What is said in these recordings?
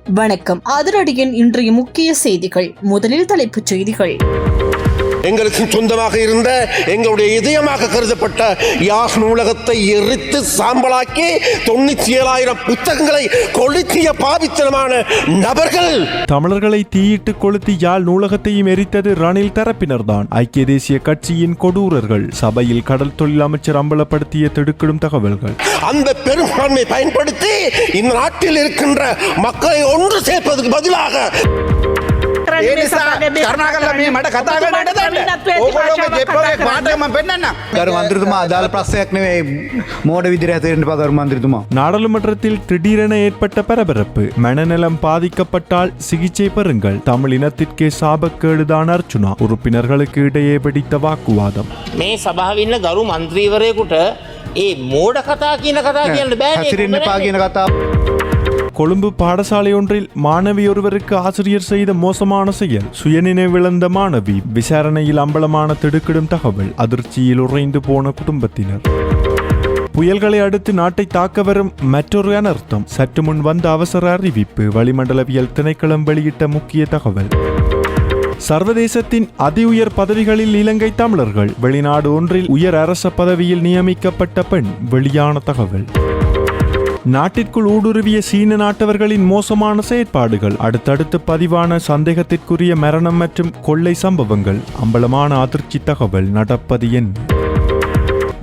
வணக்கம். அதிரடியின் இன்றைய முக்கிய செய்திகள். முதலில் தலைப்புச் செய்திகள். எங்களுக்கு சொந்தமாக இருந்த எங்களுடைய இதயமாக கருதப்பட்ட யாழ் நூலகத்தை எரித்து சாம்பலாக்கி 97,000 புத்தகங்களை கொளுத்திய பாவித்தனமான நபர்கள். தமிழர்களை தீயிட்டு கொளுத்தி யாழ் நூலகத்தையும் எரித்தது ரணில் தரப்பினர்தான். ஐக்கிய தேசிய கட்சியின் கொடூரர்கள். சபையில் கடல் தொழில் அமைச்சர் அம்பலப்படுத்திய திடுக்கிடும் தகவல்கள். அந்த பெரும்பான்மை பயன்படுத்தி இந்த நாட்டில் இருக்கின்ற மக்களை ஒன்று சேர்ப்பதற்கு பதிலாக நாடாளுமன்றத்தில் திடீரென ஏற்பட்ட பரபரப்பு. மனநலம் பாதிக்கப்பட்டால் சிகிச்சை பெறுங்கள். தமிழ் இனத்திற்கே சாபக்கேடுதான் அர்ச்சுனா. உறுப்பினர்களுக்கு இடையே வெடித்த வாக்குவாதம். මේ සභාවින්න ගරු මන්ත්‍රීවරයකුට ඒ මෝඩ කතා කියන කතා කියන්න බෑ. கொழும்பு பாடசாலை ஒன்றில் மாணவி ஒருவருக்கு ஆசிரியர் செய்த மோசமான செயல். சுயநினைவிழந்த மாணவி. விசாரணையில் அம்பலமான திடுக்கிடும் தகவல். அதிர்ச்சியில் உறைந்து போன குடும்பத்தினர். புயல்களை அடுத்து நாட்டை தாக்க வரும் மற்றொரு அனர்த்தம். சற்று முன் வந்த அவசர அறிவிப்பு. வளிமண்டலவியல் திணைக்களம் வெளியிட்ட முக்கிய தகவல். சர்வதேசத்தின் அதி உயர் பதவிகளில் இலங்கை தமிழர்கள். வெளிநாடு ஒன்றில் உயர் அரச பதவியில் நியமிக்கப்பட்ட பெண். வெளியான தகவல். நாட்டிற்குள் ஊடுருவிய சீன நாட்டவர்களின் மோசமான செயற்பாடுகள். அடுத்தடுத்து பதிவான சந்தேகத்திற்குரிய மரணம் மற்றும் கொள்ளை சம்பவங்கள். அம்பலமான அதிர்ச்சி தகவல். நடப்பது என்ன?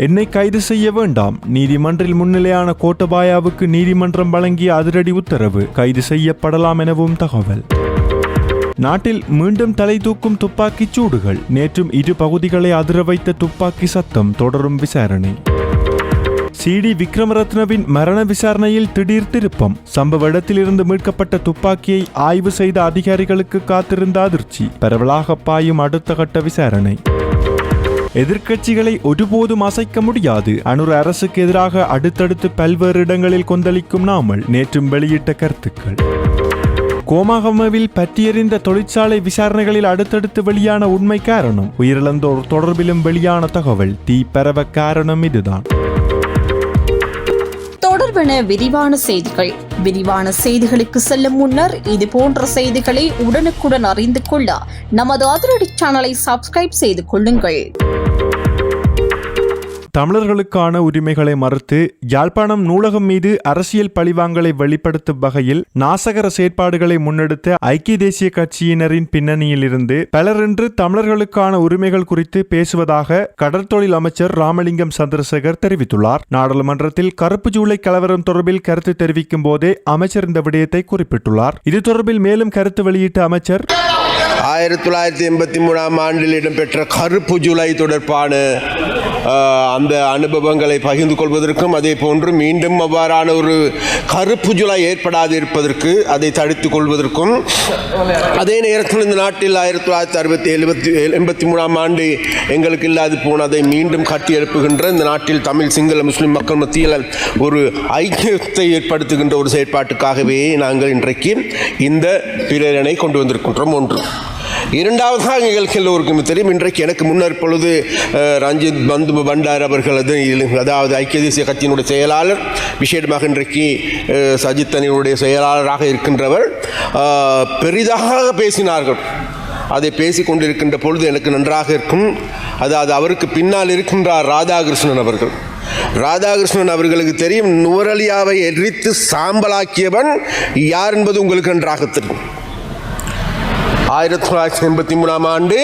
என்னை கைது செய்ய வேண்டாம். நீதிமன்றில் முன்னிலையான கோட்டபாயாவுக்கு நீதிமன்றம் வழங்கிய அதிரடி உத்தரவு. கைது செய்யப்படலாம் எனவும் தகவல். நாட்டில் மீண்டும் தலை தூக்கும் துப்பாக்கிச் சூடுகள். நேற்றும் இரு பகுதிகளை அதிர வைத்த துப்பாக்கி சத்தம். தொடரும் விசாரணை. சிடி விக்ரமரத்னவின் மரண விசாரணையில் திடீர் திருப்பம். சம்பவ இடத்திலிருந்து மீட்கப்பட்ட துப்பாக்கியை ஆய்வு செய்த அதிகாரிகளுக்கு காத்திருந்த அதிர்ச்சி. பரவலாக பாயும் அடுத்த கட்ட விசாரணை. எதிர்க்கட்சிகளை ஒருபோதும் அசைக்க முடியாது. அனுர அரசுக்கு எதிராக அடுத்தடுத்து பல்வேறு இடங்களில் கொந்தளிக்கும் நாமல். நேற்றும் வெளியிட்ட கருத்துக்கள். கோமாகமவில் பற்றியறிந்த தொழிற்சாலை விசாரணைகளில் அடுத்தடுத்து வெளியான உண்மை காரணம். உயிரிழந்தோர் தொடர்பிலும் வெளியான தகவல். தீ பரவ காரணம் இதுதான். தொடர்பான விரிவான செய்திகள். விரிவான செய்திகளுக்கு செல்லும் முன்னர் இது போன்ற செய்திகளை உடனுக்குடன் அறிந்து கொள்ள நமது அதிரடி சேனலை சப்ஸ்கிரைப் செய்து கொள்ளுங்கள். தமிழர்களுக்கான உரிமைகளை மறுத்து யாழ்ப்பாணம் நூலகம் மீது அரசியல் பழிவாங்கலை வெளிப்படுத்தும் வகையில் நாசகர செயற்பாடுகளை முன்னெடுத்த ஐக்கிய தேசிய கட்சியினரின் பின்னணியில் இருந்து பலர் இன்று தமிழர்களுக்கான உரிமைகள் குறித்து பேசுவதாக கடற்தொழில் அமைச்சர் ராமலிங்கம் சந்திரசேகர் தெரிவித்துள்ளார். நாடாளுமன்றத்தில் கருப்பு ஜூலை கலவரம் தொடர்பில் கருத்து தெரிவிக்கும் போதே அமைச்சர் இந்த விடயத்தை குறிப்பிட்டுள்ளார். இது தொடர்பில் மேலும் கருத்து வெளியிட்ட அமைச்சர் 1983 ஆண்டில் இடம்பெற்ற கருப்பு ஜூலை தொடர்பான அந்த அனுபவங்களை பகிர்ந்து கொள்வதற்கும் அதே போன்று மீண்டும் அவ்வாறான ஒரு கருப்பு ஜூலை ஏற்படாது இருப்பதற்கு அதை தடுத்துக் கொள்வதற்கும் அதே நேரத்தில் இந்த நாட்டில் 1983 ஆண்டு எங்களுக்கு இல்லாது போனதை மீண்டும் கட்டி எழுப்புகின்ற இந்த நாட்டில் தமிழ் சிங்கள முஸ்லிம் மக்கள் மத்தியில் ஒரு ஐக்கியத்தை ஏற்படுத்துகின்ற ஒரு செயற்பாட்டுக்காகவே நாங்கள் இன்றைக்கு இந்த பிரேரணை கொண்டு வந்திருக்கின்றோம். ஒன்று. இரண்டாவதாக எங்களுக்கு எல்லோருக்கும் தெரியும், இன்றைக்கு எனக்கு முன்னர் பொழுது ரஞ்சித் பந்து பண்டார் அவர்கள் அதாவது ஐக்கிய தேசிய கட்சியினுடைய செயலாளர், விசேடமாக இன்றைக்கு சஜித் அணியினுடைய செயலாளராக இருக்கின்றவர் பெரிதாக பேசினார்கள். அதை பேசிக்கொண்டிருக்கின்ற பொழுது எனக்கு நன்றாக இருக்கும். அதாவது அவருக்கு பின்னால் இருக்கின்றார் ராதாகிருஷ்ணன் அவர்கள். ராதாகிருஷ்ணன் அவர்களுக்கு தெரியும், நுவரலியாவை எரித்து சாம்பலாக்கியவன் யார் என்பது உங்களுக்கு நன்றாக தெரியும். 1983 ஆண்டு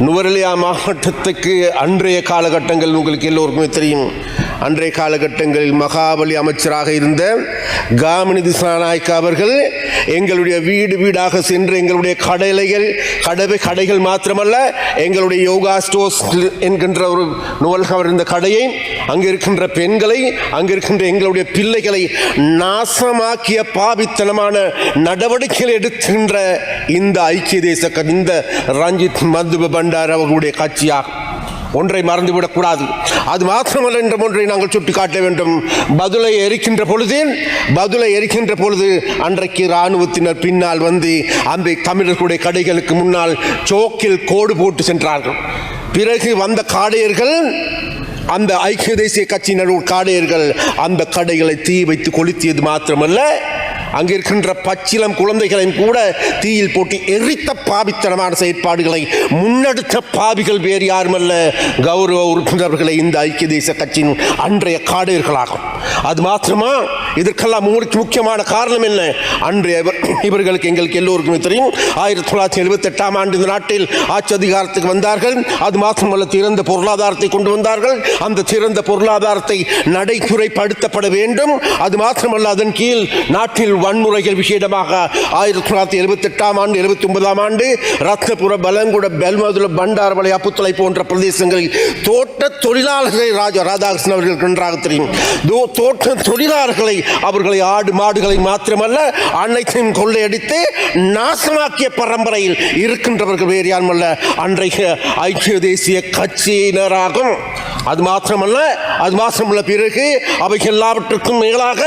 நுவரெலியா மாவட்டத்துக்கு அன்றைய காலகட்டங்கள் உங்களுக்கு எல்லோருக்குமே தெரியும். அன்றைய காலகட்டங்களில் மகாபலி அமைச்சராக இருந்த காமினி திசாநாயக்கா அவர்கள் எங்களுடைய வீடு வீடாக சென்று எங்களுடைய கடைகள் மாத்திரமல்ல, எங்களுடைய யோகா ஸ்டோர்ஸ் என்கின்ற ஒரு நூலகம் இருந்த கடையை, அங்கே இருக்கின்ற பெண்களை, அங்கே இருக்கின்ற எங்களுடைய பிள்ளைகளை நாசமாக்கிய பாவித்தனமான நடவடிக்கைகள் எடுக்கின்ற இந்த ஐக்கிய தேச இந்த ரஞ்சித் மதுப பண்டார் அவர்களுடைய கட்சியாகும். ஒன்றை மறந்துவிடக்கூடாது. அது மாத்திரமல்ல என்ற ஒன்றை நாங்கள் சுட்டிக்காட்ட வேண்டும். பதுளை எரிக்கின்ற பொழுது அன்றைக்கு இராணுவத்தினர் பின்னால் வந்து அந்த தமிழர்களுடைய கடைகளுக்கு முன்னால் சோக்கில் கோடு போட்டு சென்றார்கள். பிறகு வந்த காடையர்கள், அந்த ஐக்கிய தேசிய கட்சியினர் காடையர்கள் அந்த கடைகளை தீ வைத்து கொளுத்தியது மாத்திரமல்ல, அங்கே இருக்கின்ற பச்சிலம் குழந்தைகளையும் கூட தீயில் போட்டு எரித்த பாவித்தனமான செயற்பாடுகளை முன்னெடுத்த பாவிகள் வேறு யாருமல்ல கௌரவ உறுப்பினர்களை இந்த ஐக்கிய தேசிய கட்சியின் அன்றைய காடர்களாகும். அது மாத்திரமா, இதற்கெல்லாம் முக்கியமான காரணம் என்ன? அன்றைய இவர்களுக்கு எங்களுக்கு எல்லோருக்குமே தெரியும், 1978 ஆண்டு இந்த நாட்டில் ஆட்சி அதிகாரத்துக்கு வந்தார்கள். அது மாத்திரமல்ல, திறந்த பொருளாதாரத்தை கொண்டு வந்தார்கள். அந்த திறந்த பொருளாதாரத்தை நடைமுறைப்படுத்தப்பட வேண்டும். அது மாத்திரமல்ல, அதன் கீழ் நாட்டில் வன்முறைகள் விஷயமாக 1978 ஆண்டு 79 ஆண்டு ரத்னபுர, பலங்குட, பெல்மதுல, பண்டாரவளை, அப்புத்தலை போன்ற பிரதேசங்களில் தோட்ட தொழிலாளர்களை ராதாகிருஷ்ணன் அவர்களுக்கு நன்றாக தெரியும். தோட்ட தொழிலாளர்களை, அவர்களை ஆடு மாடுகளை மாத்திரமல்ல அனைத்தையும் கொள்ளையடித்து நாசமாக்கிய பரம்பரையில் இருக்கின்றவர்கள் வேறு யாருமல்ல அன்றைய ஐக்கிய தேசிய கட்சியினராகும். அது மாத்திரமல்ல பிறகு அவை எல்லாவற்றுக்கும் மேலாக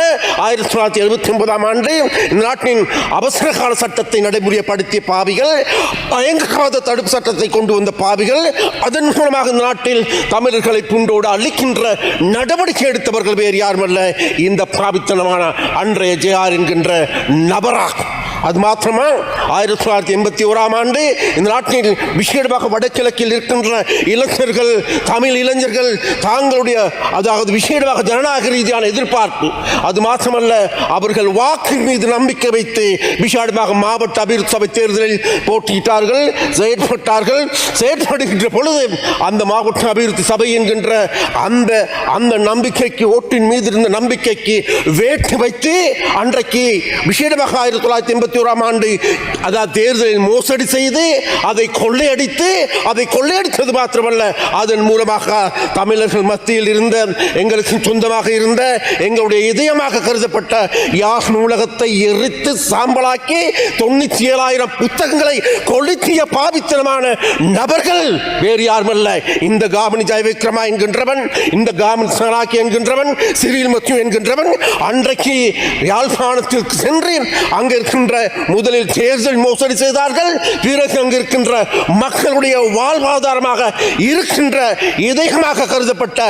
1979 ஆண்டு இந்த நாட்டின் அவசர கால சட்டத்தை நடைமுறைப்படுத்திய பாவிகள், பயங்கரவாத தடுப்பு சட்டத்தை கொண்டு வந்த பாவிகள், அதன் மூலமாக இந்த நாட்டில் தமிழர்களை துண்டோடு அழிக்கின்ற நடவடிக்கை எடுத்தவர்கள் வேறு யாருமல்ல இந்த பாவித்தனமான அன்றைய ஜேஆர் என்கின்ற நபராகும். அது மாத்திரமா, 1981 ஆண்டு இந்த நாட்டில் விசேடமாக வடகிழக்கில் இருக்கின்ற இளைஞர்கள், தமிழ் இளைஞர்கள் தாங்களுடைய, அதாவது விசேடமாக ஜனநாயக ரீதியான எதிர்பார்ப்பு, அது மாத்திரமல்ல அவர்கள் வாக்கின் மீது நம்பிக்கை வைத்து விசேடமாக மாவட்ட அபிவிருத்தி சபை தேர்தலில் போட்டியிட்டார்கள், செயற்படுகின்ற பொழுது அந்த மாவட்ட அபிவிருத்தி சபை என்கின்ற அந்த நம்பிக்கைக்கு, ஓட்டின் மீது இருந்த நம்பிக்கைக்கு வேட்டு வைத்து அன்றைக்கு விசேடமாக 1981 ஆண்டு அதாவது தேர்தலில் மோசடி செய்து அதை கொள்ளையடித்தது மாத்திரமல்ல, அதன் மூலமாக தமிழர்கள் மத்தியில் இருந்த, எங்களுக்கு சொந்தமாக இருந்த, எங்களுடைய இதயமாக கருதப்பட்ட யாழ் நூலகத்தை எரித்து சாம்பலாக்கி 97,000 புத்தகங்களை கொளுத்திய பாவித்தனமான நபர்கள் வேறு யாருமல்ல இந்த காமினி ஜெயவிக்ரமா என்கின்றவன், இந்த காமினி சனாக்கி என்கின்றவன், சிறில் மத்திய என்கின்றவன் அன்றைக்கு யாழ்ப்பாணத்திற்கு சென்று அங்க இருக்கின்ற முதலில் தேர்தல் மோசடி செய்தார்கள். பிறகு அங்கு இருக்கின்ற மக்களுடைய வாழ்வாதாரமாக இருக்கின்ற இதயமாக கருதப்பட்ட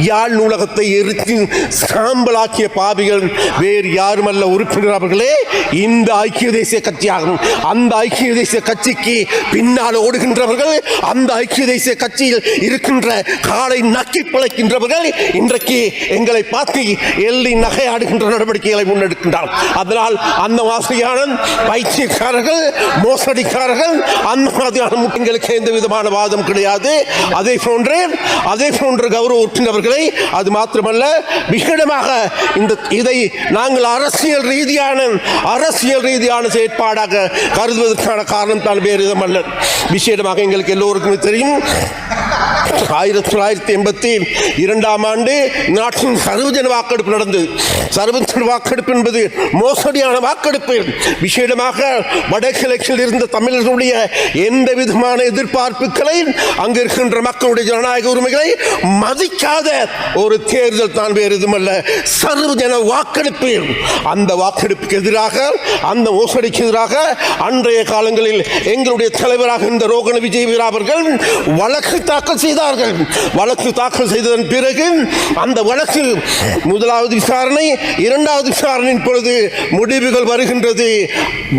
யாழ் நூலகத்தை எரித்து சாம்பலாக்கிய பாவிகள் வேறு யாருமல்ல உறுப்பினர் அவர்களே இந்த ஐக்கிய தேசிய கட்சியாகும். அந்த ஐக்கிய தேசிய கட்சிக்கு பின்னால் ஓடுகின்றவர்கள், அந்த ஐக்கிய தேசிய கட்சியில் இருக்கின்ற காலை நக்கி பிழைக்கின்றவர்கள் இன்றைக்கு எங்களை பார்த்து எள்ளி நகையாடுகின்ற நடவடிக்கைகளை முன்னெடுக்கின்றார். அதனால் அந்த மாதிரியான பைத்தியக்காரர்கள், மோசடிக்காரர்கள், அந்த மாதிரியான எங்களுக்கு எந்த விதமான வாதம் கிடையாது. அதே போன்று கௌரவ உறுப்பினர்களை, அது மாத்திரமல்ல விசேடமாக இதை நாங்கள் அரசியல் ரீதியான செயற்பாடாக கருதுவதற்கான காரணம் தான் வேறு விதமல்ல. விசேடமாக எங்களுக்கு எல்லோருக்குமே தெரியும், 1982 ஆண்டு நாட்டின் சர்வஜன வாக்கெடுப்பு நடந்தது. சர்வஜன வாக்கெடுப்பு என்பது மோசடியான வாக்கெடுப்பு. விசேடமாக வடகிழக்கில் இருந்த தமிழர்களுடைய எந்த விதமான எதிர்பார்ப்புகளை, அங்கு இருக்கின்ற மக்களுடைய ஜனநாயக உரிமைகளை மதிக்காத ஒரு தேர்தல் தான் வேறு எதுவுமல்ல, சர்வஜன வாக்கெடுப்பு. அந்த வாக்கெடுப்புக்கு எதிராக, அந்த மோசடிக்கு எதிராக அன்றைய காலங்களில் எங்களுடைய தலைவராக இந்த ரோகண விஜயவீரா அவர்கள் வழக்கு தாக்கல் செய்தார்கள். வழக்கு தாக்கல் செய்ததன் பிறகு அந்த வழக்கு முதலாவது விசாரணை, இரண்டாவது விசாரணையின் பொழுது முடிவுகள் வருகின்றது.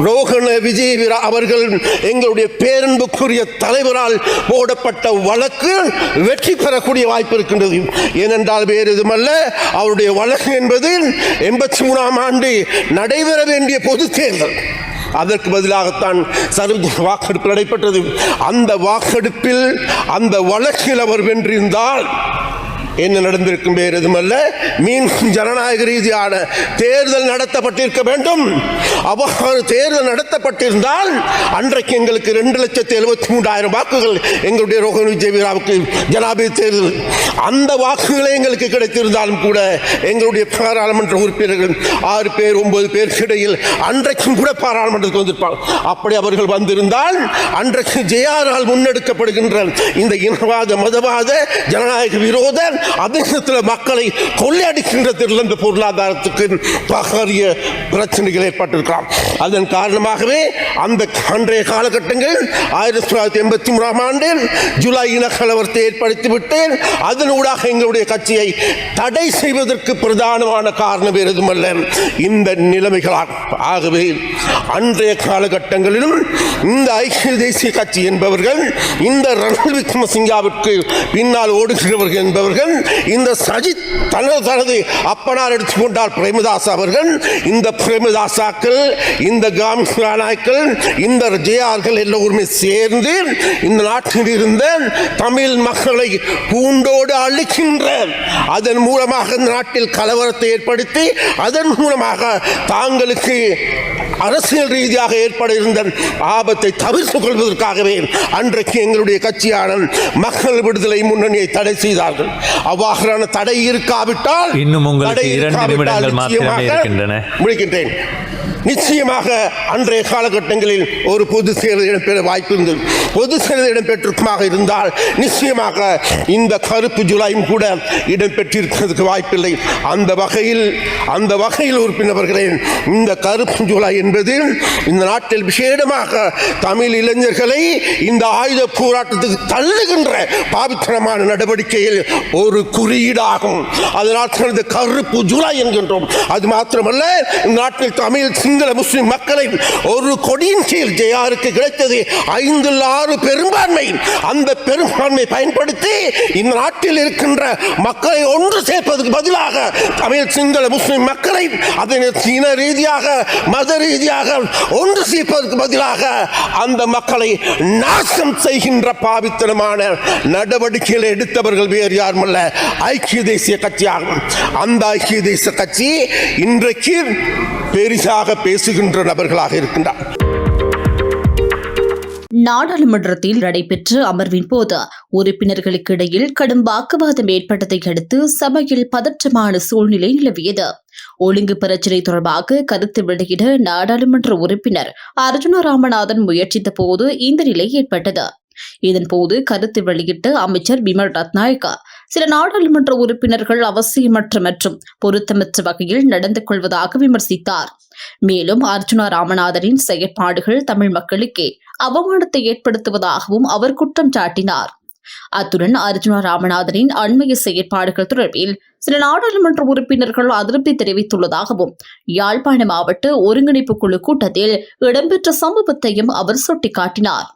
ரோகண விஜயவீரா அவர்கள் எங்களுடைய பேரன்புக்குரிய தலைவரால் போடப்பட்ட வழக்கு வெற்றி பெறக்கூடிய வாய்ப்பு இருக்கின்றது. ஏனென்றால் வேறு எதுவுமல்ல, அவருடைய வழக்கு என்பது 83 ஆண்டு நடைபெற வேண்டிய பொது தேர்தல். அதற்கு பதிலாகத்தான் சர்வஜன வாக்கெடுப்பு நடைபெற்றது. அந்த வாக்கெடுப்பில், அந்த வழக்கில் அவர் வென்றிருந்தால் என்ன நடந்திருக்கும்? வேறு எதுவுமல்ல, மீண்டும் ஜனநாயக ரீதியான தேர்தல் நடத்தப்பட்டிருக்க வேண்டும். அவ்வாறு தேர்தல் நடத்தப்பட்டிருந்தால் அன்றைக்கு எங்களுக்கு 2,73,000 வாக்குகள் எங்களுடைய ரோகண விஜயவீராவுக்கு ஜனாதிபதி தேர்தல், அந்த வாக்குகளை எங்களுக்கு கிடைத்திருந்தாலும் கூட எங்களுடைய பாராளுமன்ற உறுப்பினர்கள் 6 பேர் 9 பேருக்கு இடையில் அன்றைக்கும் கூட பாராளுமன்றத்துக்கு வந்திருப்பாங்க. அப்படி அவர்கள் வந்திருந்தால் அன்றைக்கு ஜேஆரால் முன்னெடுக்கப்படுகின்ற இந்த இனவாத, மதவாத, ஜனநாயக விரோத அதே நேரத்தில் மக்களை கொள்ளையடிக்கின்றதில் இந்த பொருளாதாரத்துக்கு பகரிய பிரச்சனைகள் ஏற்பட்டிருக்கலாம். அதன் காரணமாகவே அந்த அன்றைய காலகட்டங்கள் 1983 ஆண்டில் ஜூலை இன கலவரத்தை ஏற்படுத்திவிட்டு அதனூடாக எங்களுடைய கட்சியை தடை செய்வதற்கு பிரதானமான காரணம் எதுவுமல்ல இந்த நிலைமைகளால். ஆகவே அன்றைய காலகட்டங்களிலும் இந்த ஐக்கிய தேசிய கட்சி என்பவர்கள் இந்த ரணில் விக்ரமசிங்காவிற்கு பின்னால் ஓடுகிறவர்கள் என்பவர்கள் இந்த சஜித் தனது அப்பனார் எடுத்துக்கொண்டால் பிரேமதாஸ் அவர்கள், இந்த பிரேமதாசாக்கள், இந்த காமிநாயக்கள், இந்த ஜேஆர்கள் எல்லோருமே சேர்ந்து இந்த நாட்டில் இருந்த தமிழ் மக்களை பூண்டோடு அழிக்கின்ற, அதன் மூலமாக இந்த நாட்டில் கலவரத்தை ஏற்படுத்தி அதன் மூலமாக தாங்களுக்கு அரசியல் ரீதியாக ஏற்பட இருந்த ஆபத்தை தவிர்த்துக் கொள்வதற்காகவே அன்றைக்கு எங்களுடைய கட்சியான மக்கள் விடுதலை முன்னணியை தடை செய்தார்கள். அவ்வாறான தடை இருக்காவிட்டால் இன்னும் உங்களுக்கு 2 நிமிடங்கள் மாத்திரமே இருக்கின்றன. முடிக்கின்றேன். நிச்சயமாக அன்றைய காலகட்டங்களில் ஒரு பொது தேர்தல் இடம்பெற வாய்ப்பு இருந்தது. பொது தேர்தல் இடம்பெற்றிருக்குமாக இருந்தால் நிச்சயமாக இந்த கருப்பு ஜூலையும் கூட இடம்பெற்றிருக்கிறதுக்கு வாய்ப்பில்லை. அந்த வகையில் உறுப்பினர்களே, இந்த கருப்பு ஜூலை என்பது இந்த நாட்டில் விசேடமாக தமிழ் இளைஞர்களை இந்த ஆயுத போராட்டத்துக்கு தள்ளுகின்ற பாவித்தனமான நடவடிக்கையில் ஒரு குறியீடாகும். அதனால் இந்த கருப்பு ஜூலை என்கின்றோம். அது மாத்திரமல்ல, இந்த நாட்டில் தமிழ் சிங்கள முஸ்லிம் மக்களை ஒரு கொடியின் கீழ் ஜேஆருக்கு கிடைத்தது 5-6 பெரும்பான்மை. அந்த பெரும்பான்மை பயன்படுத்தி இந்த நாட்டில் இருக்கின்ற மக்களை ஒன்று சேர்ப்பதற்கு பதிலாக தமிழ் சிங்கள முஸ்லிம் மக்களை அதனை இன ரீதியாக மத ரீதியாக ஒன்று சேர்ப்பதற்கு பதிலாக அந்த மக்களை நாசம் செய்கின்ற பாவித்தனமான நடவடிக்கைகளை எடுத்தவர்கள் வேறு யாருமல்ல, ஐக்கிய தேசிய கட்சியாகும். அந்த ஐக்கிய தேசிய கட்சி இன்றைக்கு பெரிசாக பேசுகின்ற நபர்களாக இருக்கின்றார். நாடாளுமன்றத்தில் நடைபெற்ற அமர்வின் போது உறுப்பினர்களுக்கு இடையில் கடும் வாக்குவாதம் ஏற்பட்டதை அடுத்து சபையில் பதற்றமான சூழ்நிலை நிலவியது. ஒழுங்கு பிரச்சினை தொடர்பாக கருத்து வெளியிட நாடாளுமன்ற உறுப்பினர் அர்ஜுனா ராமநாதன் முயற்சித்த போது இந்த நிலை ஏற்பட்டது. இதன்போது கருத்து வெளியிட்ட அமைச்சர் பிமல் ரத்நாயக்க சில நாடாளுமன்ற உறுப்பினர்கள் அவசியமற்ற மற்றும் பொருத்தமற்ற வகையில் நடந்து கொள்வதாக விமர்சித்தார். மேலும் அர்ஜுனா ராமநாதனின் செயற்பாடுகள் தமிழ் மக்களுக்கே அவமானத்தை ஏற்படுத்துவதாகவும் அவர் குற்றம் சாட்டினார். அத்துடன் அர்ஜுனா ராமநாதனின் அண்மைய செயற்பாடுகள் தொடர்பில் சில நாடாளுமன்ற உறுப்பினர்கள் அதிருப்தி தெரிவித்துள்ளதாகவும் யாழ்ப்பாண மாவட்ட ஒருங்கிணைப்பு குழு கூட்டத்தில் இடம்பெற்ற சம்பவத்தையும் அவர் சுட்டிக்காட்டினார்.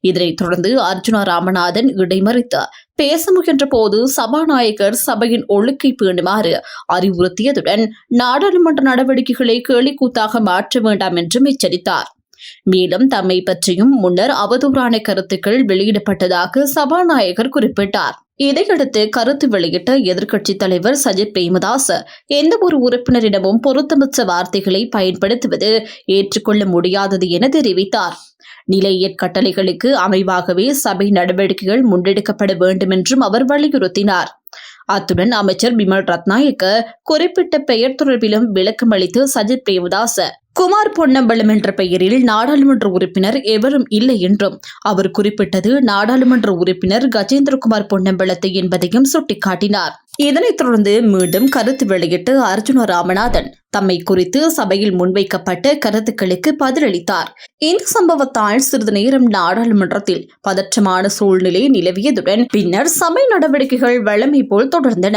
இதனைத் தொடர்ந்து அர்ஜுனா ராமநாதன் இடைமறித்து பேச முயன்ற போது சபாநாயகர் சபையின் ஒழுக்கை பேணுமாறு அறிவுறுத்தியதுடன் நாடாளுமன்ற நடவடிக்கைகளை கேலிக்கூத்தாக மாற்ற வேண்டாம் என்றும் எச்சரித்தார். மேலும் தம்மை பற்றியும் முன்னர் அவதூறான கருத்துக்கள் வெளியிடப்பட்டதாக சபாநாயகர் குறிப்பிட்டார். இதையடுத்து கருத்து வெளியிட்ட எதிர்க்கட்சித் தலைவர் சஜித் பிரேமதாஸ் எந்த ஒரு உறுப்பினரிடமும் பொருத்தமற்ற வார்த்தைகளை பயன்படுத்துவது ஏற்றுக்கொள்ள முடியாதது என தெரிவித்தார். நிலையியற் கட்டளைகளுக்கு அமைவாகவே சபை நடவடிக்கைகள் முன்னெடுக்கப்பட வேண்டும் என்றும் அவர் வலியுறுத்தினார். அத்துடன் அமைச்சர் பிமல் ரத்நாயக்க குறிப்பிட்ட பெயர் தொடர்பிலும் விளக்கம் அளித்து சஜித் பிரேமதாஸ் குமார் பொன்னம்பலம் என்ற பெயரில் நாடாளுமன்ற உறுப்பினர் எவரும் இல்லை என்றும் அவர் குறிப்பிட்டது நாடாளுமன்ற உறுப்பினர் கஜேந்திரகுமார் பொன்னம்பலத்தை என்பதையும் சுட்டிக்காட்டினார். இதனைத் தொடர்ந்து மீண்டும் கருத்து வெளியிட்டு அர்ஜுனா ராமநாதன் தம்மை குறித்து சபையில் முன்வைக்கப்பட்ட கருத்துக்களுக்கு பதிலளித்தார். இந்த சம்பவத்தால் சிறிது நேரம் நாடாளுமன்றத்தில் பதற்றமான சூழ்நிலை நிலவியதுடன் பின்னர் சபை நடவடிக்கைகள் வழமை போல் தொடர்ந்தன.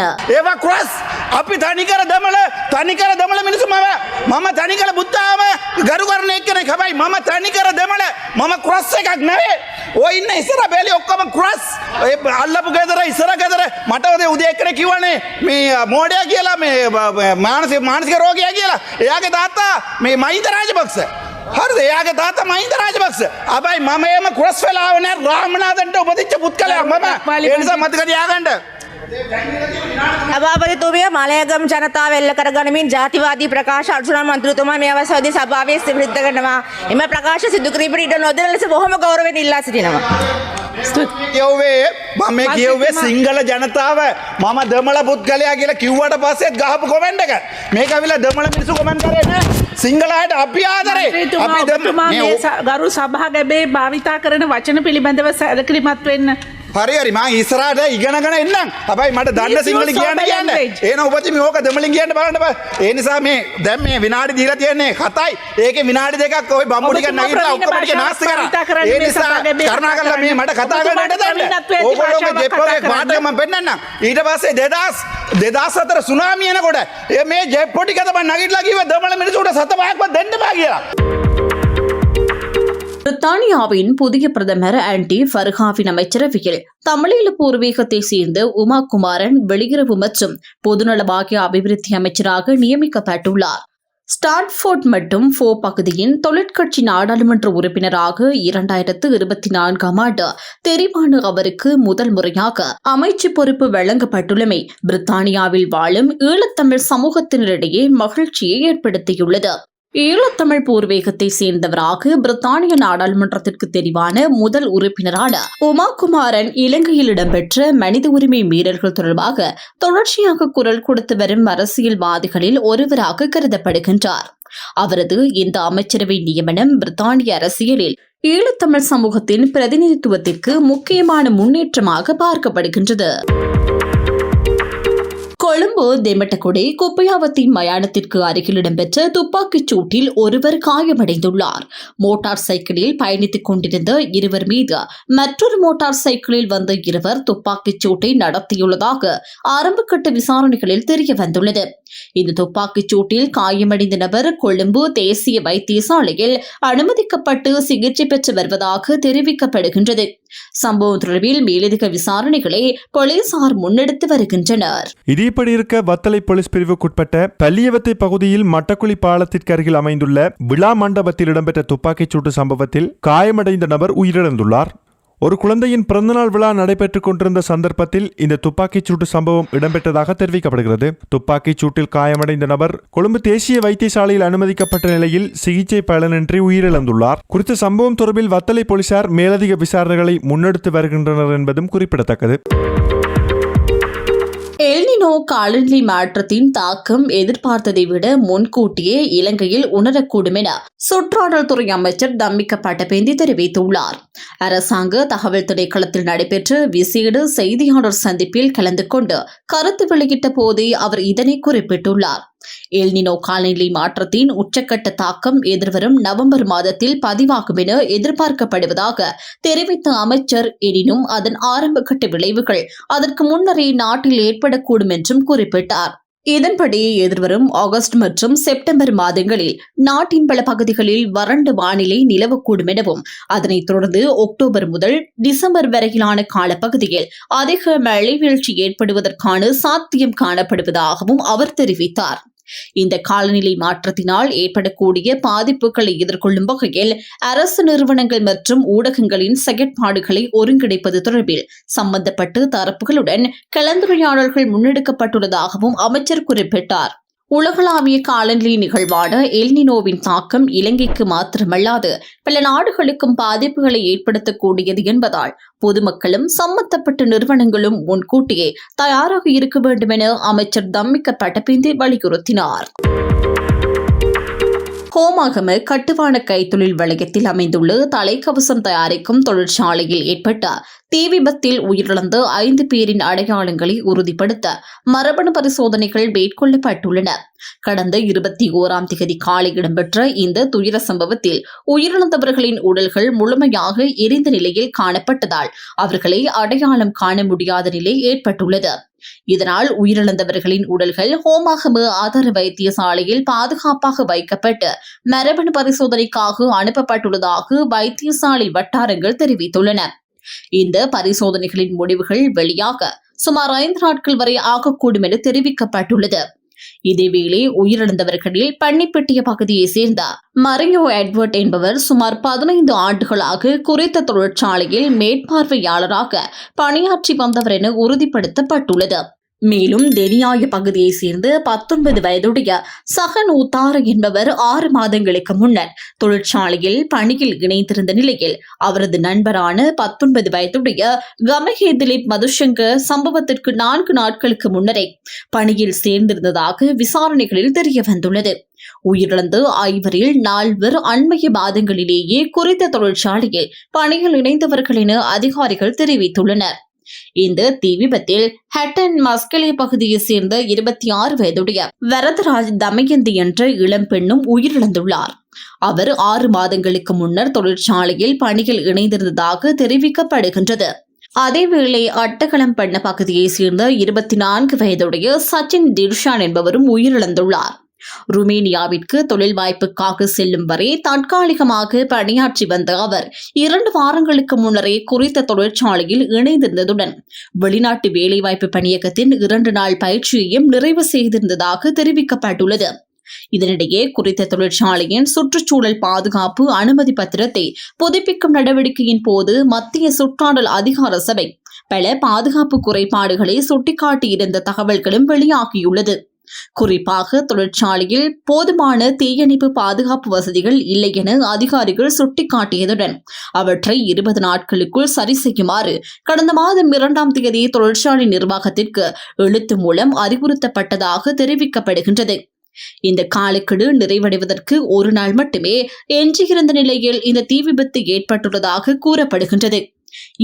මේ මෝඩයා කියලා මේ මානසික රෝගියා කියලා එයාගේ තාත්තා මේ මහින්ද රාජපක්ෂ හරිද එයාගේ තාත්තා මහින්ද රාජපක්ෂ අබයි මම එම ක්‍රොස් වෙලා ආව නෑ රාමනාදන්ට උපදිච්ච පුත්කලයක් මම ඒ නිසා මතක තියාගන්න සභාපතිතුමිය මලයගම් ජනතාව එල්ල කරගනිමින් ජාතිවාදී ප්‍රකාශ අර්ජුන මන්ත්‍රීතුමා මේ අවස්ථාවේදී සභාවේ සිද්ධ කරනවා. එම ප්‍රකාශ සිදු කිරීමට ඉඩ නොදෙන ලෙස බොහොම ගෞරවයෙන් ඉල්ලා සිටිනවා. මම කියුවේ සිංහල ජනතාව මම දෙමළ පුද්ගලයා කියලා කිව්වට පස්සෙත් ගහපු කොමෙන්ට් එක මේක අවිලා දෙමළ මිනිස්සු කොමෙන්ට් කරේ නෑ සිංහලයට අපි ආදරේ අපි ගරු සභාගබේ භාවිතා කරන වචන පිළිබඳව සැලකිලිමත් වෙන්න හරි හරි මං ඉස්සරහට ඉගෙනගෙන එන්නම්. හැබැයි මට දන්න Please සිංහල use කියන්න proper කියන්න. language. එන ඔබතුමී ඕක දෙමළෙන් කියන්න බලන්න බෑ. ඒ නිසා මේ දැන් මේ විනාඩි දීලා තියන්නේ 7යි. ඒකේ විනාඩි දෙකක් ওই බම්බු ටික ඔබතුමා නැගිටලා ප්‍රවීණ ඔක්කොම ටික නාස්ති කරා. භාෂාවක් කරන්න ඒ මේ නිසා සභාවේ කරුණාකරලා මේ මට කතා කරන්න ඔබතුමාට දෙන්න. ප්‍රවීණත්වයේ ඕගොල්ලෝගේ භාෂාවක් ජෙප්පෝගේ කතා පාට මම පෙන්නන්නම්. ඊට පස්සේ 2004 සුනාමිය එනකොට මේ ජෙප්පෝ ටික තමයි නැගිටලා කිව්වා දෙමළ මිනිස්සුන්ට සත පහක්වත් දෙන්න බෑ කියලා. பிரித்தானியாவின் புதிய பிரதமர் ஆன்டி ஃபர்ஹாவின் அமைச்சரவையில் தமிழீழ பூர்வீகத்தை சேர்ந்த உமா குமாரன் வெளியுறவு மற்றும் பொதுநலபாகிய அபிவிருத்தி அமைச்சராக நியமிக்கப்பட்டுள்ளார். ஸ்டான்ஃபோர்ட் மற்றும் ஃபோ பகுதியின் தொழிற்கட்சி நாடாளுமன்ற உறுப்பினராக 2024ஆம் ஆண்டு தெரிவான அவருக்கு முதல் முறையாக அமைச்சு பொறுப்பு வழங்கப்பட்டுள்ளமை பிரித்தானியாவில் வாழும் ஈழத்தமிழ் சமூகத்தினரிடையே மகிழ்ச்சியை ஏற்படுத்தியுள்ளது. ஈழத்தமிழ் பூர்வீகத்தை சேர்ந்தவராக பிரித்தானிய நாடாளுமன்றத்திற்கு தெரிவான முதல் உறுப்பினரான உமா குமாரன் இலங்கையில் இடம்பெற்ற மனித உரிமை மீறல்கள் தொடர்பாக தொடர்ச்சியாக குரல் கொடுத்து வரும் அரசியல்வாதிகளில் ஒருவராக கருதப்படுகின்றார். அவரது இந்த அமைச்சரவை நியமனம் பிரித்தானிய அரசியலில் ஈழத்தமிழ் சமூகத்தின் பிரதிநிதித்துவத்திற்கு முக்கியமான முன்னேற்றமாக பார்க்கப்படுகின்றது. கொழும்பு தெமட்டகுடை குப்பையாவத்தி மயானத்திற்கு அருகில் இடம்பெற்ற துப்பாக்கிச் சூட்டில் ஒருவர் காயமடைந்துள்ளார். மோட்டார் சைக்கிளில் பயணித்துக் கொண்டிருந்த இருவர் மீது மற்றொரு மோட்டார் சைக்கிளில் வந்த இருவர் துப்பாக்கிச் சூட்டை நடத்தியுள்ளதாக ஆரம்பகட்ட விசாரணைகளில் தெரியவந்துள்ளது. இந்த துப்பாக்கிச் சூட்டில் காயமடைந்த நபர் கொழும்பு தேசிய வைத்தியசாலையில் அனுமதிக்கப்பட்டு சிகிச்சை பெற்று வருவதாக தெரிவிக்கப்படுகின்றது. சம்பவம் தொடர்பில் மேலதிக விசாரணைகளை போலீசார் முன்னெடுத்து வருகின்றனர். இதேபடி இருக்க வத்தளை போலீஸ் பிரிவுக்குட்பட்ட பல்லியவத்தை பகுதியில் மட்டக்குழி பாலத்திற்கு அருகில் அமைந்துள்ள விழா மண்டபத்தில் இடம்பெற்ற துப்பாக்கிச் சூட்டு சம்பவத்தில் காயமடைந்த நபர் உயிரிழந்துள்ளார். ஒரு குழந்தையின் பிறந்தநாள் விழா நடைபெற்றுக் கொண்டிருந்த சந்தர்ப்பத்தில் இந்த துப்பாக்கிச் சூட்டு சம்பவம் இடம்பெற்றதாக தெரிவிக்கப்படுகிறது. துப்பாக்கிச் சூட்டில் காயமடைந்த நபர் கொழும்பு தேசிய வைத்தியசாலையில் அனுமதிக்கப்பட்ட நிலையில் சிகிச்சை பலனின்றி உயிரிழந்துள்ளார். குறித்த சம்பவம் தொடர்பில் வத்தளை போலீசார் மேலதிக விசாரணைகளை முன்னெடுத்து வருகின்றனர் என்பதும் குறிப்பிடத்தக்கது. எல்னினோ காலநிலை மாற்றத்தின் தாக்கம் எதிர்பார்த்ததை விட முன்கூட்டியே இலங்கையில் உணரக்கூடும் என சுற்றாடல் துறை அமைச்சர் தம்மிக்க பட்டபேந்தி தெரிவித்துள்ளார். அரசாங்க தகவல் திணைக்களத்தில் நடைபெற்ற விசேட செய்தியாளர் சந்திப்பில் கலந்து கொண்டு கருத்து வெளியிட்ட போதே அவர் இதனை குறிப்பிட்டுள்ளார். எல்னினோ காலநிலை மாற்றத்தின் உச்சக்கட்ட தாக்கம் எதிர்வரும் நவம்பர் மாதத்தில் பதிவாகும் என எதிர்பார்க்கப்படுவதாக தெரிவித்த அமைச்சர், எனினும் அதன் ஆரம்பகட்ட விளைவுகள் அதற்கு முன்னரே நாட்டில் ஏற்படக்கூடும் என்றும் குறிப்பிட்டார். இதன்படி எதிர்வரும் ஆகஸ்ட் மற்றும் செப்டம்பர் மாதங்களில் நாட்டின் பல பகுதிகளில் வறண்ட வானிலை நிலவக்கூடும் எனவும் அதனைத் தொடர்ந்து அக்டோபர் முதல் டிசம்பர் வரையிலான காலப்பகுதியில் அதிக மழை வீழ்ச்சி ஏற்படுவதற்கான சாத்தியம் காணப்படுவதாகவும் அவர் தெரிவித்தார். இந்த காலநிலை மாற்றத்தினால் ஏற்படக்கூடிய பாதிப்புகளை எதிர்கொள்ளும் வகையில் அரசு நிறுவனங்கள் மற்றும் ஊடகங்களின் செயற்பாடுகளை ஒருங்கிணைப்பது தொடர்பில் சம்பந்தப்பட்ட தரப்புகளுடன் கலந்துரையாடல்கள் முன்னெடுக்கப்பட்டுள்ளதாகவும் அமைச்சர் குறிப்பிட்டார். உலகளாவிய காலநிலை நிகழ்வான எல்னினோவின் தாக்கம் இலங்கைக்கு மாத்திரமல்லாது பல நாடுகளுக்கும் பாதிப்புகளை ஏற்படுத்தக்கூடியது என்பதால் பொதுமக்களும் சம்பந்தப்பட்ட நிறுவனங்களும் முன்கூட்டியே தயாராக இருக்க வேண்டும் என அமைச்சர் தம்மிக்க பட்டபேந்தி வலியுறுத்தினார். ஹோமாகம கட்டுவான கைத்தொழில் வலயத்தில் அமைந்துள்ள தலைக்கவசம் தயாரிக்கும் தொழிற்சாலையில் ஏற்பட்ட தீ விபத்தில் உயிரிழந்த 5 பேரின் அடையாளங்களை உறுதிப்படுத்த மரபணு பரிசோதனைகள் மேற்கொள்ளப்பட்டுள்ளன. கடந்த 21ஆம் தேதி காலை இடம்பெற்ற இந்த துயர சம்பவத்தில் உயிரிழந்தவர்களின் உடல்கள் முழுமையாக எரிந்த நிலையில் காணப்பட்டதால் அவர்களை அடையாளம் காண முடியாத நிலை ஏற்பட்டுள்ளது. இதனால் உயிரிழந்தவர்களின் உடல்கள் ஹோமாகம ஆதார வைத்தியசாலையில் பாதுகாப்பாக வைக்கப்பட்டு மரபணு பரிசோதனைக்காக அனுப்பப்பட்டுள்ளதாக வைத்தியசாலை வட்டாரங்கள் தெரிவித்துள்ளன. இந்த பரிசோதனைகளின் முடிவுகள் வெளியாக சுமார் 5 நாட்கள் வரை ஆகக்கூடும் என தெரிவிக்கப்பட்டுள்ளது. இதேவேளை உயிரிழந்தவர்களில் பன்னிப்பட்டிய பகுதியைச் சேர்ந்த மரியோ எட்வர்ட் என்பவர் சுமார் 15 ஆண்டுகளாக குறித்த தொழிற்சாலையில் மேற்பார்வையாளராக பணியாற்றி வந்தவர் என உறுதிப்படுத்தப்பட்டுள்ளது. மேலும் தெனியாய பகுதியைச் சேர்ந்த 19 வயதுடைய சகனூத்தார என்பவர் 6 மாதங்களுக்கு முன்னர் தொழிற்சாலையில் பணியில் இணைந்திருந்த நிலையில் அவரது நண்பரான 19 வயதுடைய கமகே திலீப் மதுசங்கர் சம்பவத்திற்கு 4 நாட்களுக்கு முன்னரே பணியில் சேர்ந்திருந்ததாக விசாரணைகளில் தெரிய வந்துள்ளது. உயிரிழந்த 5வரில் 4 அண்மைய மாதங்களிலேயே குறித்த தொழிற்சாலையில் பணியில் இணைந்தவர்கள் என அதிகாரிகள் தெரிவித்துள்ளனர். இந்த தீ விபத்தில் ஹட்டன் மஸ்கலே பகுதியைச் சேர்ந்த 26 வயதுடைய வரதராஜ் தமயந்தி என்ற இளம் பெண்ணும் உயிரிழந்துள்ளார். அவர் 6 மாதங்களுக்கு முன்னர் தொழிற்சாலையில் பணியில் இணைந்திருந்ததாக தெரிவிக்கப்படுகின்றது. அதேவேளை அட்டகளம் பண்ண பகுதியைச் சேர்ந்த 24 வயதுடைய சச்சின் டிர்ஷான் என்பவரும் உயிரிழந்துள்ளார். ருமேனியாவிற்கு தொழில் வாய்ப்புக்காக செல்லும் வரை தற்காலிகமாக பணியாற்றி வந்த அவர் 2 வாரங்களுக்கு முன்னரே குறித்த தொழிற்சாலையில் இணைந்திருந்ததுடன் வெளிநாட்டு வேலைவாய்ப்பு பணியகத்தின் 2 நாள் பயிற்சியையும் நிறைவு செய்திருந்ததாக தெரிவிக்கப்பட்டுள்ளது. இதனிடையே குறித்த தொழிற்சாலையின் சுற்றுச்சூழல் பாதுகாப்பு அனுமதி பத்திரத்தை புதுப்பிக்கும் நடவடிக்கையின் போது மத்திய சுற்றாடல் அதிகார சபை பல பாதுகாப்பு குறைபாடுகளை சுட்டிக்காட்டியிருந்த தகவல்களும் வெளியாகியுள்ளது. குறிப்பாக தொழிற்சாலையில் போதுமான தீயணைப்பு பாதுகாப்பு வசதிகள் இல்லை என அதிகாரிகள் சுட்டிக்காட்டியதுடன் அவற்றை 20 நாட்களுக்குள் சரி செய்யுமாறு கடந்த மாதம் 2ஆம் தேதி தொழிற்சாலை நிர்வாகத்திற்கு எழுத்து மூலம் அறிவுறுத்தப்பட்டதாக தெரிவிக்கப்படுகின்றது. இந்த காலக்கெடு நிறைவடைவதற்கு 1 நாள் மட்டுமே எஞ்சியிருந்த நிலையில் இந்த தீ விபத்து ஏற்பட்டுள்ளதாக கூறப்படுகின்றது.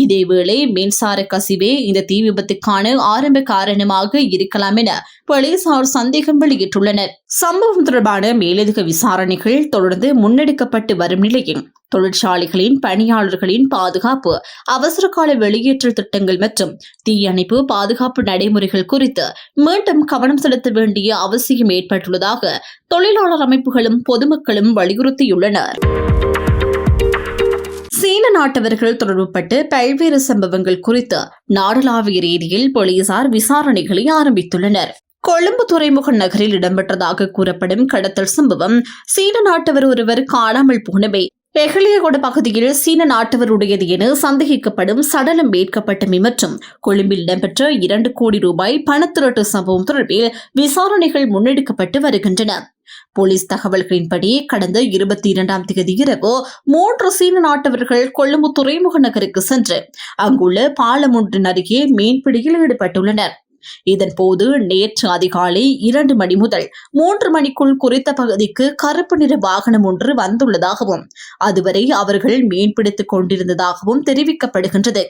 இதேவேளை மின்சார கசிவே இந்த தீ விபத்துக்கான ஆரம்ப காரணமாக இருக்கலாம் என போலீசார் சந்தேகம் வெளியிட்டுள்ளனர். சம்பவம் தொடர்பான மேலதிக விசாரணைகள் தொடர்ந்து முன்னெடுக்கப்பட்டு வரும் நிலையில் தொழிற்சாலைகளின் பணியாளர்களின் பாதுகாப்பு, அவசரகால வெளியேற்றல் திட்டங்கள் மற்றும் தீயணைப்பு பாதுகாப்பு நடைமுறைகள் குறித்து மீண்டும் கவனம் செலுத்த வேண்டிய அவசியம் ஏற்பட்டுள்ளதாக தொழிலாளர் அமைப்புகளும் பொதுமக்களும் வலியுறுத்தியுள்ளனர். சீன நாட்டவர்கள் தொடர்புபட்டு பல்வேறு சம்பவங்கள் குறித்து நாடளாவிய ரீதியில் போலீசார் விசாரணைகளை ஆரம்பித்துள்ளனர். கொழும்பு துறைமுக நகரில் இடம்பெற்றதாக கூறப்படும் கடத்தல் சம்பவம் சீன நாட்டவர் ஒருவர் காணாமல் போனவை எஹலியகொட பகுதியில் சீன நாட்டவருடையது என சந்தேகிக்கப்படும் சடலம் மீட்கப்பட்டமை மற்றும் கொழும்பில் இடம்பெற்ற 2 கோடி ரூபாய் பணத்திரட்டு சம்பவம் தொடர்பில் விசாரணைகள் முன்னெடுக்கப்பட்டு வருகின்றன. போலீஸ் தகவல்களின்படி கடந்த 22ஆம் தேதி இரவு 3 சீன நாட்டவர்கள் கொழும்பு துறைமுக நகருக்கு சென்று அங்குள்ள பாலம் ஒன்றின் அருகே மீன்பிடியில் ஈடுபட்டுள்ளனர். இதன்போது நேற்று அதிகாலை 2 மணி முதல் 3 மணிக்குள் குறித்த பகுதிக்கு கருப்பு நிற வாகனம் ஒன்று வந்துள்ளதாகவும் அதுவரை அவர்கள் மீன்பிடித்துக் கொண்டிருந்ததாகவும் தெரிவிக்கப்படுகின்றது.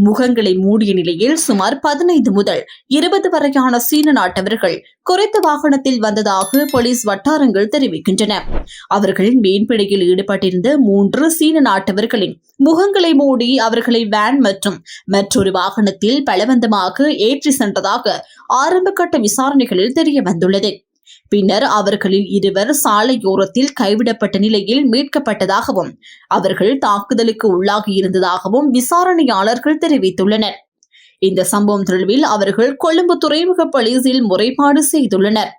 முகங்களை மூடிய நிலையில் சுமார் 15 முதல் 20 வரையான சீன நாட்டவர்கள் குறித்த வாகனத்தில் வந்ததாக போலீஸ் வட்டாரங்கள் தெரிவிக்கின்றன. அவர்கள் மீன்பிடியில் ஈடுபட்டிருந்த 3 சீன நாட்டவர்களின் முகங்களை மூடி அவர்களை வேன் மற்றும் மற்றொரு வாகனத்தில் பலவந்தமாக ஏற்றி சென்றதாக ஆரம்பகட்ட விசாரணைகளில் தெரிய வந்துள்ளது. பின்னர் அவர்களில் 2 சாலையோரத்தில் கைவிடப்பட்ட நிலையில் மீட்கப்பட்டதாகவும் அவர்கள் தாக்குதலுக்கு உள்ளாகியிருந்ததாகவும் விசாரணையாளர்கள் தெரிவித்துள்ளனர். இந்த சம்பவம் தொடர்பில் அவர்கள் கொழும்பு துறைமுக போலீசில் முறைப்பாடு செய்துள்ளனர்.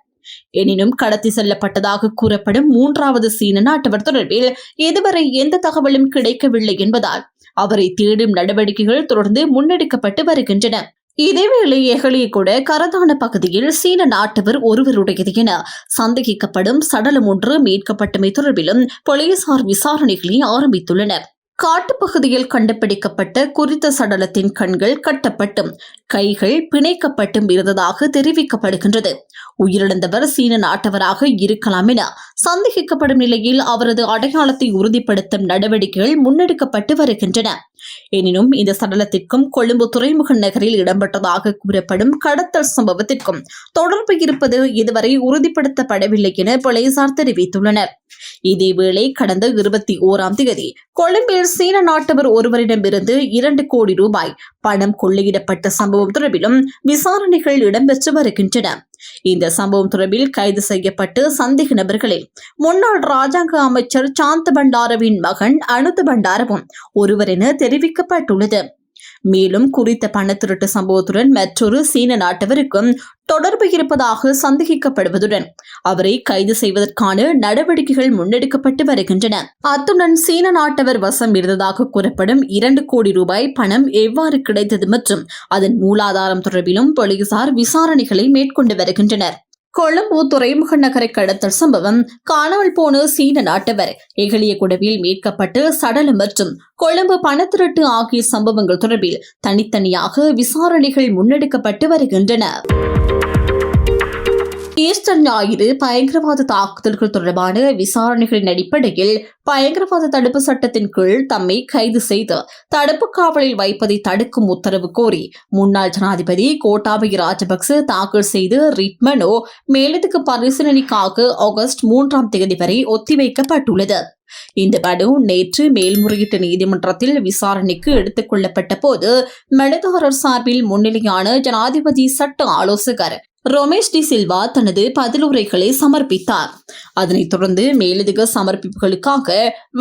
எனினும் கடத்தி செல்லப்பட்டதாக கூறப்படும் 3வது சீன நாட்டவர் தொடர்பில் இதுவரை எந்த தகவலும் கிடைக்கவில்லை என்பதால் அவரை தேடும் நடவடிக்கைகள் தொடர்ந்து முன்னெடுக்கப்பட்டு வருகின்றன. இதேவேளை எஹலியகொட கரதான பகுதியில் சீன நாட்டவர் ஒருவருடையது என சந்தேகிக்கப்படும் சடலம் ஒன்று மீட்கப்பட்டமை தொடர்பிலும் போலீசார் விசாரணைகளை ஆரம்பித்துள்ளனர். காட்டுப்பகுதியில் கண்டுபிடிக்கப்பட்ட குறித்த சடலத்தின் கண்கள் கட்டப்பட்டும் கைகள் பிணைக்கப்பட்டும் இருந்ததாக தெரிவிக்கப்படுகின்றது. உயிரிழந்தவர் சீன நாட்டவராக இருக்கலாம் என சந்தேகிக்கப்படும் நிலையில் அவரது அடையாளத்தை உறுதிப்படுத்தும் நடவடிக்கைகள் முன்னெடுக்கப்பட்டு வருகின்றன. எனினும் இந்த சடலத்திற்கும் கொழும்பு துறைமுக நகரில் இடம்பெற்றதாக கூறப்படும் கடத்தல் சம்பவத்திற்கும் தொடர்பு இருப்பது இதுவரை உறுதிப்படுத்தப்படவில்லை என போலீசார் தெரிவித்துள்ளனர். இதேவேளை கடந்த 21ஆம் தேதி கொழும்பில் சீன நாட்டவர் ஒருவரிடமிருந்து 2 கோடி ரூபாய் பணம் கொள்ளையிடப்பட்ட சம்பவம் தொடர்பிலும் விசாரணைகள் இடம்பெற்று வருகின்றன. இந்த சம்பவம் தொடர்பில் கைது செய்யப்பட்டு சந்தேக நபர்களில் முன்னாள் ராஜாங்க அமைச்சர் சாந்த பண்டாரவின் மகன் அனுத பண்டாரவும் ஒருவர் என தெரிவிக்கப்பட்டுள்ளது. மேலும் குறித்த பணத்திருட்டு சம்பவத்துடன் மற்றொரு சீன நாட்டவருக்கும் தொடர்பு இருப்பதாக சந்தேகிக்கப்படுவதுடன் அவரை கைது செய்வதற்கான நடவடிக்கைகள் முன்னெடுக்கப்பட்டு வருகின்றன. அத்துடன் சீன நாட்டவர் வசம் இருந்ததாக கூறப்படும் 2 கோடி ரூபாய் பணம் எவ்வாறு கிடைத்தது மற்றும் அதன் மூலாதாரம் தொடர்பிலும் போலீசார் விசாரணைகளை மேற்கொண்டு வருகின்றனர். கொழும்பு துறைமுக நகரை கடத்தல் சம்பவம், காணாமல் போன சீன நாட்டவர், எகலியகுடவில் மீட்கப்பட்டு சடலம் மற்றும் கொழும்பு பணத்திரட்டு ஆகிய சம்பவங்கள் தொடர்பில் தனித்தனியாக விசாரணைகள் முன்னெடுக்கப்பட்டு வருகின்றன. ஈஸ்டர் ஞாயிறு பயங்கரவாத தாக்குதல்கள் தொடர்பான விசாரணைகளின் அடிப்படையில் பயங்கரவாத தடுப்பு சட்டத்தின் கீழ் தம்மை கைது செய்து தடுப்பு காவலில் வைப்பதை தடுக்கும் உத்தரவு கோரி முன்னாள் ஜனாதிபதி கோட்டாபய ராஜபக்ச தாக்கல் செய்த ரிட் மனு மேலதிக பரிசீலனைக்காக ஆகஸ்ட் 3ஆம் தேதி வரை ஒத்திவைக்கப்பட்டுள்ளது. இந்த மனு நேற்று மேல்முறையீட்டு நீதிமன்றத்தில் விசாரணைக்கு எடுத்துக் கொள்ளப்பட்ட போது மனுதாரர் சார்பில் முன்னிலையான ஜனாதிபதி சட்ட ஆலோசகர் ரமேஷ் டி சில்வா தனது பதிலுரைகளை சமர்ப்பித்தார். அதனைத் தொடர்ந்து மேலதிக சமர்ப்பிப்புகளுக்காக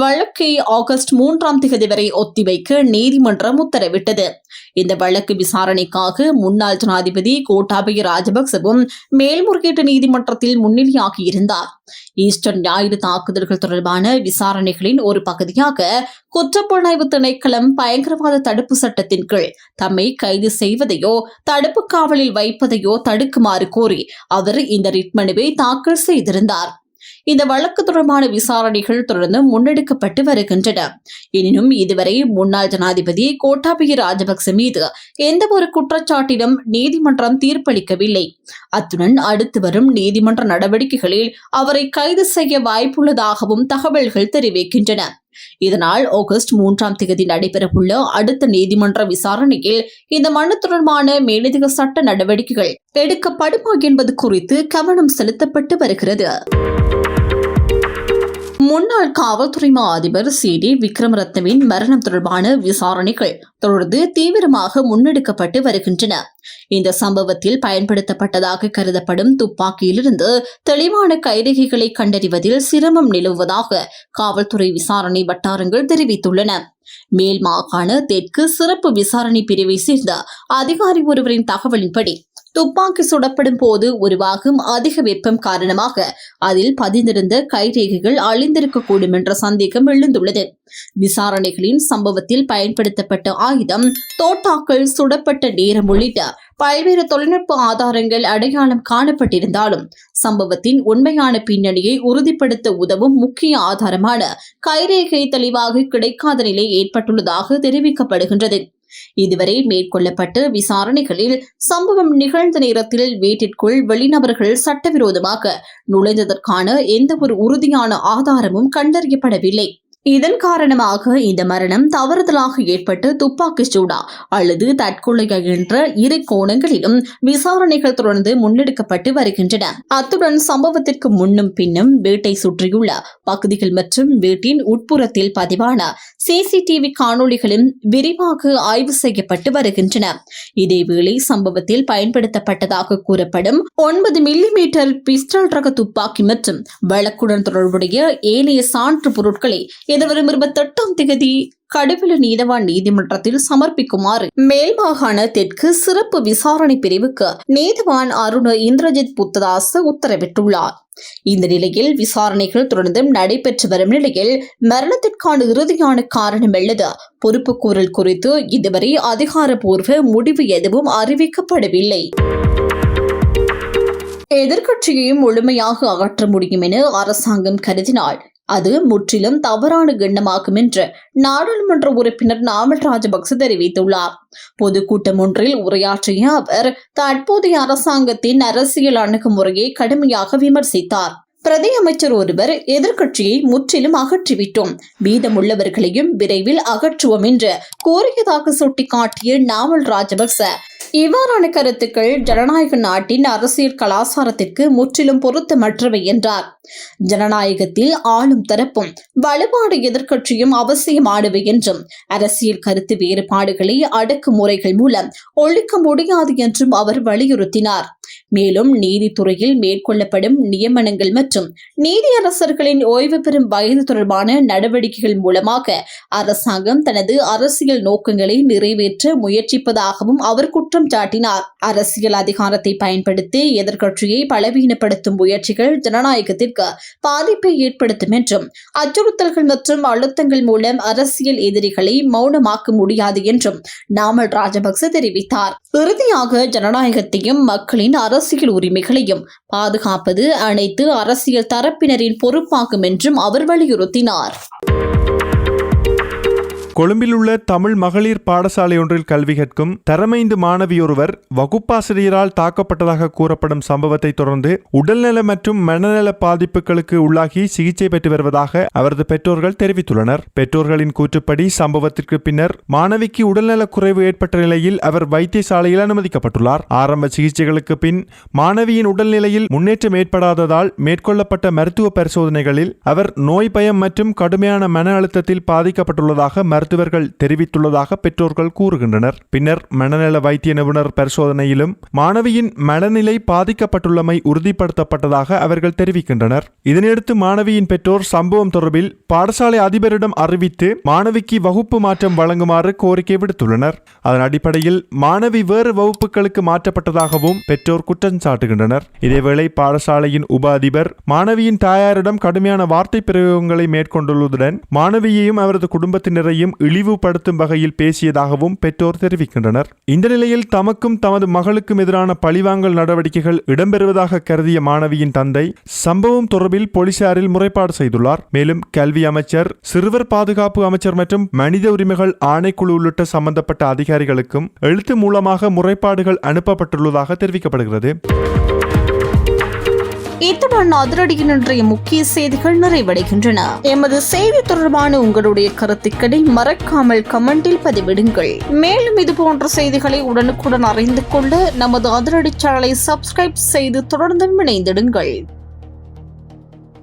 வழக்கை ஆகஸ்ட் 3ஆம் தேதி வரை ஒத்திவைக்க நீதிமன்றம் உத்தரவிட்டது. இந்த வழக்கு விசாரணைக்காக முன்னாள் ஜனாதிபதி கோட்டாபய ராஜபக்சவும் மேல்முறையீட்டு நீதிமன்றத்தில் முன்னிலையாகியிருந்தார். ஈஸ்டர் ஞாயிறு தாக்குதல்கள் தொடர்பான விசாரணைகளின் ஒரு பகுதியாக குற்றப்புலனாய்வு திணைக்களம் பயங்கரவாத தடுப்பு சட்டத்தின் கீழ் தம்மை கைது செய்வதையோ தடுப்பு காவலில் வைப்பதையோ தடுக்குமாறு கோரி அவர் இந்த ரிட் மனுவை தாக்கல் செய்திருந்தார். இந்த வழக்கு தொடர்பான விசாரணைகள் தொடர்ந்து முன்னெடுக்கப்பட்டு வருகின்றன. எனினும் இதுவரை முன்னாள் ஜனாதிபதி கோட்டாபய ராஜபக்ச மீது எந்தவொரு குற்றச்சாட்டிலும் நீதிமன்றம் தீர்ப்பளிக்கவில்லை. அத்துடன் அடுத்து வரும் நீதிமன்ற நடவடிக்கைகளில் அவரை கைது செய்ய வாய்ப்புள்ளதாகவும் தகவல்கள் தெரிவிக்கின்றன. இதனால் ஆகஸ்ட் 3ஆம் தேதி நடைபெறவுள்ள அடுத்த நீதிமன்ற விசாரணையில் இந்த மனு தொடர்பான மேலதிக சட்ட நடவடிக்கைகள் எடுக்கப்படுமா என்பது குறித்து கவனம் செலுத்தப்பட்டு வருகிறது. முன்னாள் காவல்துறை மா அதிபர் சி.டி. விக்ரமரத்னவின் மரணம் தொடர்பான விசாரணைகள் தொடர்ந்து தீவிரமாக முன்னெடுக்கப்பட்டு வருகின்றன. இந்த சம்பவத்தில் பயன்படுத்தப்பட்டதாக கருதப்படும் துப்பாக்கியிலிருந்து தெளிவான கைரேகைகளை கண்டறிவதில் சிரமம் நிலவுவதாக காவல்துறை விசாரணை வட்டாரங்கள் தெரிவித்துள்ளன. மேல் மாகாண தெற்கு சிறப்பு விசாரணை பிரிவை சேர்ந்த அதிகாரி ஒருவரின் தகவலின்படி துப்பாக்கி சுடப்படும் போது உருவாகும் அதிக வெப்பம் காரணமாக அதில் பதிந்திருந்த கைரேகைகள் அழிந்திருக்கக்கூடும் என்ற சந்தேகம் எழுந்துள்ளது. விசாரணைகளின் சம்பவத்தில் பயன்படுத்தப்பட்ட ஆயுதம், தோட்டாக்கள், சுடப்பட்ட நேரம் உள்ளிட்ட பல்வேறு தொழில்நுட்ப ஆதாரங்கள் அடையாளம் காணப்பட்டிருந்தாலும் சம்பவத்தின் உண்மையான பின்னணியை உறுதிப்படுத்த உதவும் முக்கிய ஆதாரமான கைரேகை தெளிவாக கிடைக்காத நிலை ஏற்பட்டுள்ளதாக தெரிவிக்கப்படுகின்றது. இதுவரை மேற்கொள்ளப்பட்ட விசாரணைகளில் சம்பவம் நிகழ்ந்த நேரத்தில் வீட்டிற்குள் வெளிநபர்கள் சட்டவிரோதமாக நுழைந்ததற்கான எந்தவொரு உறுதியான ஆதாரமும் கண்டறியப்படவில்லை. இதன் காரணமாக இந்த மரணம் தவறுதலாக ஏற்பட்டு துப்பாக்கி சூடா அல்லது தற்கொலையா என்ற இரு கோணங்களிலும் விசாரணைகள் தொடர்ந்து முன்னெடுக்கப்பட்டு வருகின்றன. அத்துடன் சம்பவத்திற்கு முன்னும் பின்னும் வீட்டை சுற்றியுள்ள பகுதிகள் மற்றும் வீட்டின் உட்புறத்தில் பதிவான சிசிடிவி காணொளிகளும் விரிவாக ஆய்வு செய்யப்பட்டு வருகின்றன. இதேவேளை சம்பவத்தில் பயன்படுத்தப்பட்டதாக கூறப்படும் 9 மில்லிமீட்டர் பிஸ்டல் ரக துப்பாக்கி மற்றும் வழக்குடன் தொடர்புடைய ஏனைய சான்று பொருட்களை எதிர்வரும் 28ஆம் தேதி கடுவெளி நீதவான் நீதிமன்றத்தில் சமர்ப்பிக்குமாறு மேல் மாகாண தெற்கு சிறப்பு விசாரணை பிரிவுக்கு நீதவான் அருண இந்திரஜித் புத்ததாஸ் உத்தரவிட்டுள்ளார். இந்த நிலையில் விசாரணைகள் தொடர்ந்தும் நடைபெற்று வரும் நிலையில் மரணத்திற்கான இறுதியான காரணம் அல்லது பொறுப்புக்கூறல் குறித்து இதுவரை அதிகாரப்பூர்வ முடிவு எதுவும் அறிவிக்கப்படவில்லை. எதிர்க்கட்சியை முழுமையாக அகற்ற முடியும் என அரசாங்கம் கருதினால் அது முற்றிலும் தவறான எண்ணமாகும் என்று நாடாளுமன்ற உறுப்பினர் நாமல் ராஜபக்ச தெரிவித்துள்ளார். பொதுக்கூட்டம் ஒன்றில் உரையாற்றிய அவர் தற்போதைய அரசாங்கத்தின் அரசியல் அணுகுமுறையை கடுமையாக விமர்சித்தார். பிரதி அமைச்சர் ஒருவர் எதிர்க்கட்சியை முற்றிலும் அகற்றிவிட்டோம், மீதமுள்ளவர்களையும் விரைவில் அகற்றுவோம் என்று கூறியதாக சுட்டிக்காட்டிய நாமல் ராஜபக்ச இவ்வாறான கருத்துக்கள் ஜனநாயக நாட்டின் அரசியல் கலாச்சாரத்திற்கு முற்றிலும் பொருத்தமற்றவை என்றார். ஜனநாயகத்தில் ஆளும் தரப்பும் வலுவான எதிர்க்கட்சியும் அவசியமானவை என்றும் அரசியல் கருத்து வேறுபாடுகளை அடக்குமுறைகள் மூலம் ஒழிக்க முடியாது என்றும் அவர் வலியுறுத்தினார். மேலும் நீதித்துறையில் மேற்கொள்ளப்படும் நியமனங்கள் மற்றும் நீதியரசர்களின் ஓய்வு பெறும் வயது தொடர்பான நடவடிக்கைகள் மூலமாக அரசாங்கம் தனது அரசியல் நோக்கங்களை நிறைவேற்ற முயற்சிப்பதாகவும் அவர் குற்றம் சாட்டினார். அரசியல் அதிகாரத்தை பயன்படுத்தி எதிர்க்கட்சியை பலவீனப்படுத்தும் முயற்சிகள் ஜனநாயகத்திற்கு பாதிப்பை ஏற்படுத்தும் என்றும் அச்சுறுத்தல்கள் மற்றும் அழுத்தங்கள் மூலம் அரசியல் எதிரிகளை மௌனமாக்க முடியாது என்றும் நாமல் ராஜபக்ச தெரிவித்தார். இறுதியாக ஜனநாயகத்தையும் மக்களின் அரசியல் உரிமைகளையும் பாதுகாப்பது அனைத்து அரசியல் தரப்பினரின் பொறுப்பாகும் என்றும் அவர் வலியுறுத்தினார். கொழும்பில் உள்ள தமிழ் மகளிர் பாடசாலை ஒன்றில் கல்வி கற்கும் தரமைந்து மாணவியொருவர் வகுப்பாசிரியரால் தாக்கப்பட்டதாக கூறப்படும் சம்பவத்தை தொடர்ந்து உடல்நல மற்றும் மனநல பாதிப்புகளுக்கு உள்ளாகி சிகிச்சை பெற்று வருவதாக அவரது பெற்றோர்கள் தெரிவித்துள்ளனர். பெற்றோர்களின் கூற்றுப்படி சம்பவத்திற்கு பின்னர் மாணவிக்கு உடல்நலக் குறைவு ஏற்பட்ட நிலையில் அவர் வைத்தியசாலையில் அனுமதிக்கப்பட்டுள்ளார். ஆரம்ப சிகிச்சைகளுக்கு பின் மாணவியின் உடல்நிலையில் முன்னேற்றம் ஏற்படாததால் மேற்கொள்ளப்பட்ட மருத்துவ பரிசோதனைகளில் அவர் நோய் பயம் மற்றும் கடுமையான மன அழுத்தத்தில் பாதிக்கப்பட்டுள்ளதாக மருத்துவர்கள் தெரிவித்துள்ளதாக பெற்றோர்கள் கூறுகின்றனர். பின்னர் மனநல வைத்திய நிபுணர் பரிசோதனையிலும் மாணவியின் மனநிலை பாதிக்கப்பட்டுள்ளமை உறுதிப்படுத்தப்பட்டதாக அவர்கள் தெரிவிக்கின்றனர். இதனையடுத்து மாணவியின் பெற்றோர் சம்பவம் தொடர்பில் பாடசாலை அதிபரிடம் அறிவித்து மாணவிக்கு வகுப்பு மாற்றம் வழங்குமாறு கோரிக்கை விடுத்துள்ளனர். அதன் அடிப்படையில் மாணவி வேறு வகுப்புகளுக்கு மாற்றப்பட்டதாகவும் பெற்றோர் குற்றம் சாட்டுகின்றனர். இதேவேளை பாடசாலையின் உப அதிபர் மாணவியின் தாயாரிடம் கடுமையான வார்த்தை பிரயோகங்களை மேற்கொண்டுள்ளதுடன் மாணவியையும் அவரது குடும்பத்தினரையும் இழிவுபடுத்தும் வகையில் பேசியதாகவும் பெற்றோர் தெரிவிக்கின்றனர். இந்த நிலையில் தமக்கும் தமது மகளுக்கும் எதிரான பழிவாங்கல் நடவடிக்கைகள் இடம்பெறுவதாக கருதிய மாணவியின் தந்தை சம்பவம் தொடர்பில் போலீசாரில் முறைப்பாடு செய்துள்ளார். மேலும் கல்வி அமைச்சர், சிறுவர் பாதுகாப்பு அமைச்சர் மற்றும் மனித உரிமைகள் ஆணைக்குழு உள்ளிட்ட சம்பந்தப்பட்ட அதிகாரிகளுக்கும் எழுத்து மூலமாக முறைப்பாடுகள் அனுப்பப்பட்டுள்ளதாக தெரிவிக்கப்படுகிறது. இத்துடன் அதிரடியின் இன்றைய முக்கிய செய்திகள் நிறைவடைகின்றன. எமது செய்தி தொடர்பான உங்களுடைய கருத்துக்களை மறக்காமல் கமெண்டில் பதிவிடுங்கள். மேலும் இதுபோன்ற செய்திகளை உடனுக்குடன் அறிந்து கொள்ள நமது அதிரடி சேனலை சப்ஸ்கிரைப் செய்து தொடர்ந்து இணைந்திடுங்கள்.